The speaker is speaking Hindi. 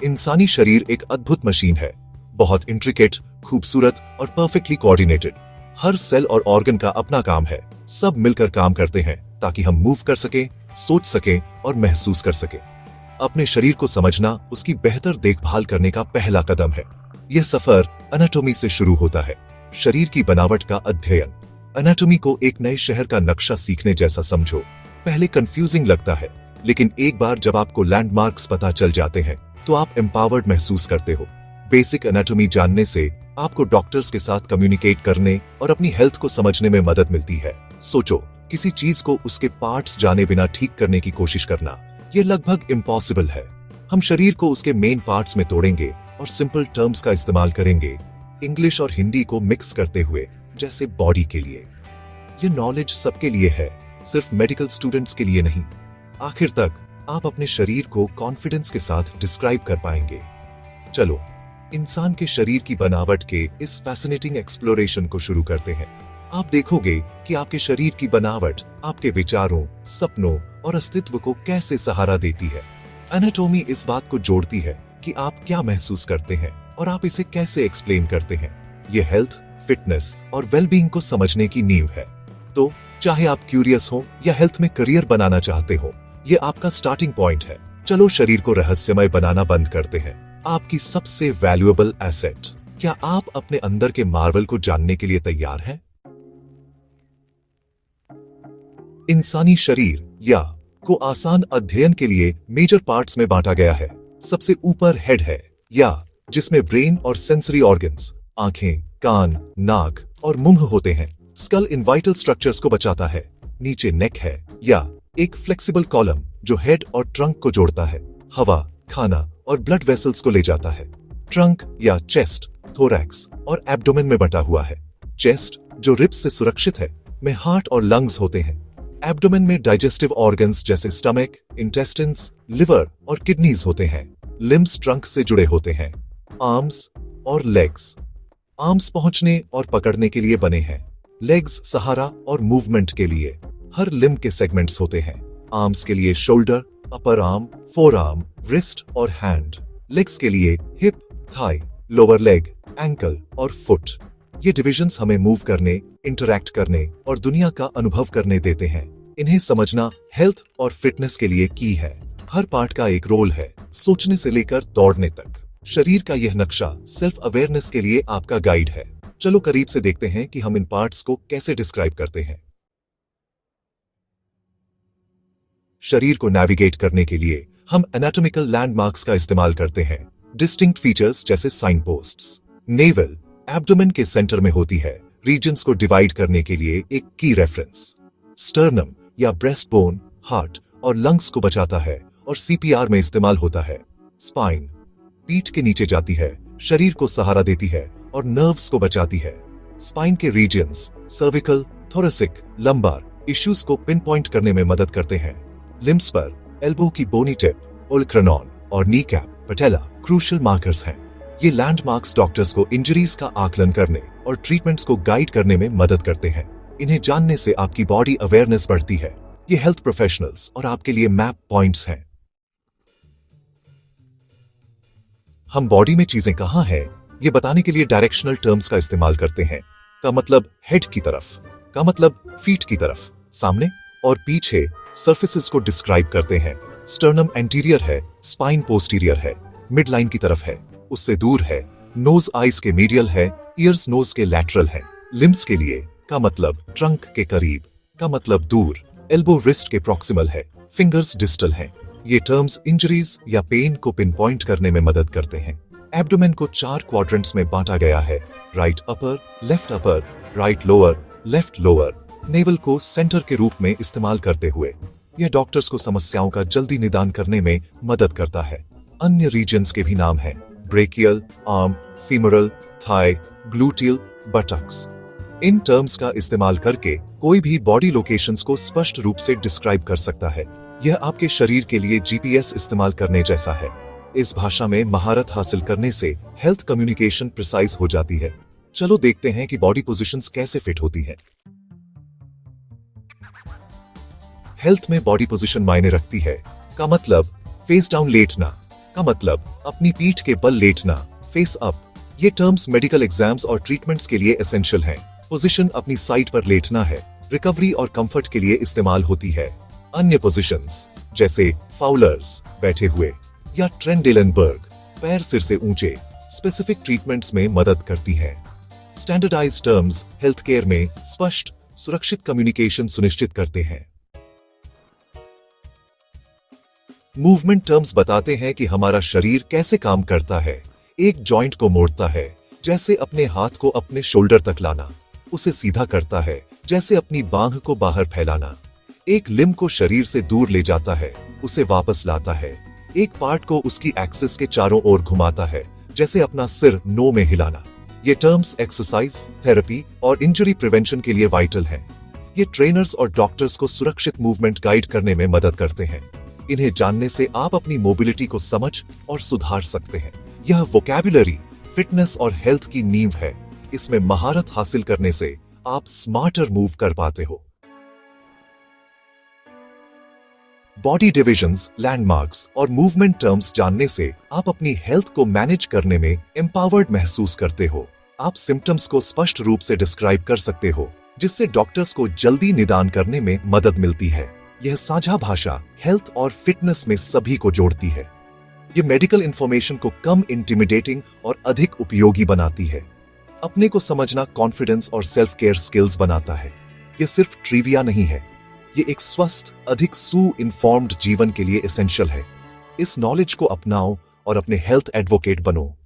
इंसानी शरीर एक अद्भुत मशीन है, बहुत इंट्रिकेट, खूबसूरत और परफेक्टली कोऑर्डिनेटेड। हर सेल और ऑर्गन का अपना काम है, सब मिलकर काम करते हैं ताकि हम मूव कर सके, सोच सके और महसूस कर सके। अपने शरीर को समझना उसकी बेहतर देखभाल करने का पहला कदम है। यह सफर एनाटॉमी से शुरू होता है, शरीर की बनावट का अध्ययन। एनाटॉमी को एक नए शहर का नक्शा सीखने जैसा समझो। पहले कंफ्यूजिंग लगता है, लेकिन एक बार जब आपको लैंडमार्क्स पता चल जाते हैं तो आप एम्पावर्ड महसूस करते हो। बेसिक एनाटॉमी जानने से आपको डॉक्टर्स के साथ कम्युनिकेट करने और अपनी हेल्थ को समझने में मदद मिलती है। सोचो, किसी चीज को उसके पार्ट्स जाने बिना ठीक करने की कोशिश करना, यह लगभग इम्पॉसिबल है। हम शरीर को उसके मेन पार्ट्स में तोड़ेंगे और सिंपल टर्म्स का इस्तेमाल करेंगे, इंग्लिश और हिंदी को मिक्स करते हुए, जैसे बॉडी के लिए। यह नॉलेज सबके लिए है, सिर्फ मेडिकल स्टूडेंट्स के लिए नहीं। आखिर तक आप अपने शरीर को कॉन्फिडेंस के साथ डिस्क्राइब कर पाएंगे। चलो, इंसान के शरीर की बनावट के इस फैसिनेटिंग एक्सप्लोरेशन को शुरू करते हैं। आप देखोगे कि आपके शरीर की बनावट आपके विचारों, सपनों और अस्तित्व को कैसे सहारा देती है। एनाटॉमी इस बात को जोड़ती है कि आप क्या महसूस करते हैं और आप इसे कैसे एक्सप्लेन करते हैं। यह हेल्थ, फिटनेस और वेलबींग को समझने की नींव है। तो चाहे आप क्यूरियस हो या हेल्थ में करियर बनाना चाहते हो, यह आपका स्टार्टिंग पॉइंट है। चलो शरीर को रहस्यमय बनाना बंद करते हैं। आपकी सबसे वैल्यूएबल एसेट। क्या आप अपने अंदर के मार्वल को जानने के लिए तैयार हैं? इंसानी शरीर या को आसान अध्ययन के लिए मेजर पार्ट्स में बांटा गया है। सबसे ऊपर हेड है, या जिसमें ब्रेन और सेंसरी ऑर्गन्स, आंखें, कान, नाक और मुंह होते हैं। स्कल इन वाइटल स्ट्रक्चर्स को बचाता है। नीचे नेक है, या एक फ्लेक्सिबल कॉलम जो हेड और ट्रंक को जोड़ता है, हवा, खाना और ब्लड वेसल्स को ले जाता है। ट्रंक या चेस्ट, थोरैक्स और एब्डोमेन में बटा हुआ है। चेस्ट, जो रिब्स से सुरक्षित है, में हार्ट और लंग्स होते हैं। एब्डोमेन में डाइजेस्टिव ऑर्गन्स जैसे स्टमक, इंटेस्टिन्स, लिवर और किडनीज होते हैं। लिम्स ट्रंक से जुड़े होते हैं। आर्म्स और लेग्स। आर्म्स पहुंचने और पकड़ने के लिए बने हैं, लेग्स सहारा और मूवमेंट के लिए। हर लिम्ब के सेगमेंट्स होते हैं। आर्म्स के लिए shoulder, upper arm, forearm, wrist और हैंड। लेग्स के लिए hip, thigh, lower leg, ankle और फुट। ये डिविजन्स हमें मूव करने, इंटरैक्ट करने और दुनिया का अनुभव करने देते हैं। इन्हें समझना हेल्थ और फिटनेस के लिए की है। हर पार्ट का एक रोल है, सोचने से लेकर दौड़ने तक। शरीर का यह नक्शा सेल्फ अवेयरनेस के लिए आपका गाइड है। चलो करीब से देखते हैं कि हम इन पार्ट्स को कैसे डिस्क्राइब करते हैं। शरीर को नेविगेट करने के लिए हम एनाटॉमिकल लैंडमार्क्स का इस्तेमाल करते हैं। डिस्टिंक्ट फीचर्स जैसे साइन पोस्ट्स। नेवल एब्डोमेन के सेंटर में होती है, रीजन्स को डिवाइड करने के लिए एक की रेफरेंस। स्टर्नम या ब्रेस्ट बोन हार्ट और लंग्स को बचाता है और सीपीआर में इस्तेमाल होता है। स्पाइन पीठ के नीचे जाती है, शरीर को सहारा देती है और नर्व्स को बचाती है। स्पाइन के regions cervical, thoracic, lumbar issues को पिन पॉइंट करने में मदद करते हैं। लिम्स पर एल्बो की बोनी टिप, ओल्क्रनॉन और नी कैप, पटेला क्रूशियल मार्कर्स हैं। ये लैंडमार्क्स डॉक्टर्स को इंजरीज का आकलन करने और ट्रीटमेंट्स को गाइड करने में मदद करते हैं। इन्हें जानने से आपकी बॉडी अवेयरनेस बढ़ती है। ये हेल्थ प्रोफेशनल्स और आपके लिए मैप पॉइंट्स हैं। हम बॉडी में चीजें कहां हैं, ये बताने के लिए डायरेक्शनल टर्म्स का इस्तेमाल करते हैं। का मतलब हेड की तरफ, का मतलब फीट की तरफ, सामने और पीछे सर्फेसेस को डिस्क्राइब करते हैं। स्टर्नम एंटीरियर है, स्पाइन पोस्टीरियर है, मिड लाइन की तरफ है, उससे दूर है। नोज आइज के मीडियल है, ईयर्स नोज के लैटरल है। लिम्स के लिए का मतलब ट्रंक के करीब, का मतलब दूर। एल्बो रिस्ट के प्रॉक्सिमल है, फिंगर्स डिस्टल है। ये टर्म्स इंजरीज या पेन को पिन पॉइंट करने में मदद करते हैं। एब्डोमेन को 4 क्वाड्रेंट्स में बांटा गया है, right upper, left upper, right lower, left lower. Naval को सेंटर के रूप में इस्तेमाल करते हुए यह डॉक्टर्स को समस्याओं का जल्दी निदान करने में मदद करता है। अन्य रीजन्स के भी नाम हैं, brachial, arm, femoral, thigh, gluteal, buttocks. इन टर्म्स का इस्तेमाल करके कोई भी बॉडी लोकेशंस को स्पष्ट रूप से डिस्क्राइब कर सकता है। यह आपके शरीर के लिए जीपीएस इस्तेमाल करने जैसा है। इस भाषा में महारत हासिल करने से हेल्थ कम्युनिकेशन प्रिसाइज हो जाती है। चलो देखते हैं कि बॉडी पोजीशंस कैसे फिट होती हैं। हेल्थ में बॉडी पोजीशन मायने रखती है, का मतलब फेस डाउन लेटना, का मतलब अपनी पीठ के बल लेटना, फेस अप। ये टर्म्स मेडिकल एग्जाम्स और ट्रीटमेंट्स के लिए एसेंशियल हैं। पोजीशन अपनी साइड पर लेटना है, रिकवरी और कंफर्ट के लिए इस्तेमाल होती है। अन्य पोजीशंस जैसे फाउलर्स बैठे हुए या ट्रेंडेलनबर्ग पैर सिर से ऊंचे स्पेसिफिक ट्रीटमेंट्स में मदद करती हैं। स्टैंडर्डाइज्ड टर्म्स हेल्थ केयर में स्पष्ट सुरक्षित कम्युनिकेशन सुनिश्चित करते हैं। मूवमेंट टर्म्स बताते हैं कि हमारा शरीर कैसे काम करता है। एक जॉइंट को मोड़ता है, जैसे अपने हाथ को अपने शोल्डर तक लाना। उसे सीधा करता है, जैसे अपनी बांह को बाहर फैलाना। एक लिम्ब को शरीर से दूर ले जाता है, उसे वापस लाता है। एक पार्ट को उसकी एक्सिस के चारों ओर घुमाता है, जैसे अपना सिर नो में हिलाना। ये टर्म्स एक्सरसाइज, थेरेपी और इंजरी प्रिवेंशन के लिए वाइटल हैं। ये ट्रेनर्स और डॉक्टर्स को सुरक्षित मूवमेंट गाइड करने में मदद करते हैं। इन्हें जानने से आप अपनी मोबिलिटी को समझ और सुधार सकते हैं। यह वोकैबुलरी फिटनेस और हेल्थ की नींव है। इसमें महारत हासिल करने से आप स्मार्टर मूव कर पाते हो। बॉडी डिविजन्स, लैंडमार्क्स और मूवमेंट टर्म्स जानने से आप अपनी हेल्थ को मैनेज करने में एम्पावर्ड महसूस करते हो। आप सिम्टम्स को स्पष्ट रूप से डिस्क्राइब कर सकते हो, जिससे डॉक्टर्स को जल्दी निदान करने में मदद मिलती है। यह साझा भाषा हेल्थ और फिटनेस में सभी को जोड़ती है। ये मेडिकल इंफॉर्मेशन को कम इंटिमिडेटिंग और अधिक उपयोगी बनाती है। अपने को समझना कॉन्फिडेंस और सेल्फ केयर स्किल्स बनाता है। यह सिर्फ ट्रिविया नहीं है, ये एक स्वस्थ, अधिक इन्फॉर्म्ड जीवन के लिए एसेंशियल है। इस नॉलेज को अपनाओ और अपने हेल्थ एडवोकेट बनो।